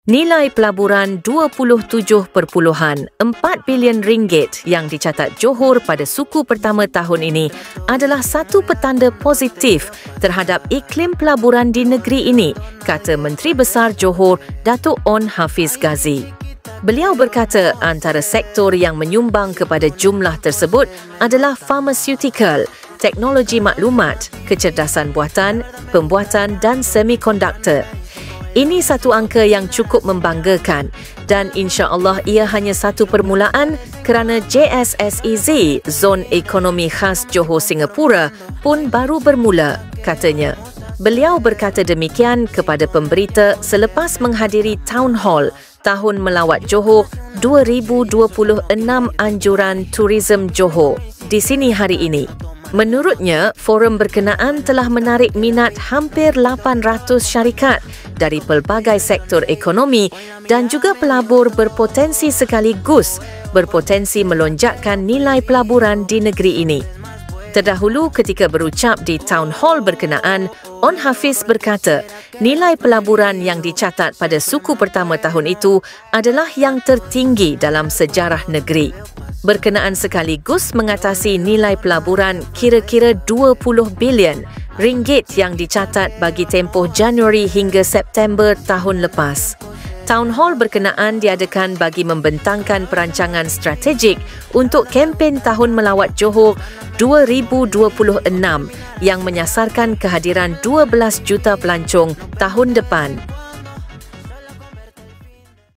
Nilai pelaburan RM27.4 bilion yang dicatat Johor pada suku pertama tahun ini adalah satu petanda positif terhadap iklim pelaburan di negeri ini, kata Menteri Besar Johor, Datuk Onn Hafiz Ghazi. Beliau berkata antara sektor yang menyumbang kepada jumlah tersebut adalah pharmaceutical, teknologi maklumat, kecerdasan buatan, pembuatan dan semikonduktor. Ini satu angka yang cukup membanggakan dan insya-Allah ia hanya satu permulaan kerana JSSEZ, Zon Ekonomi Khas Johor Singapura pun baru bermula, katanya. Beliau berkata demikian kepada pemberita selepas menghadiri Town Hall Tahun Melawat Johor 2026 Anjuran Tourism Johor di sini hari ini. Menurutnya, forum berkenaan telah menarik minat hampir 800 syarikat dari pelbagai sektor ekonomi dan juga pelabur berpotensi sekaligus berpotensi melonjakkan nilai pelaburan di negeri ini. Terdahulu ketika berucap di Town Hall berkenaan, Onn Hafiz berkata, nilai pelaburan yang dicatat pada suku pertama tahun itu adalah yang tertinggi dalam sejarah negeri. Berkenaan sekaligus mengatasi nilai pelaburan kira-kira 20 bilion ringgit yang dicatat bagi tempoh Januari hingga September tahun lepas. Town Hall berkenaan diadakan bagi membentangkan perancangan strategik untuk kempen Tahun Melawat Johor 2026 yang menyasarkan kehadiran 12 juta pelancong tahun depan.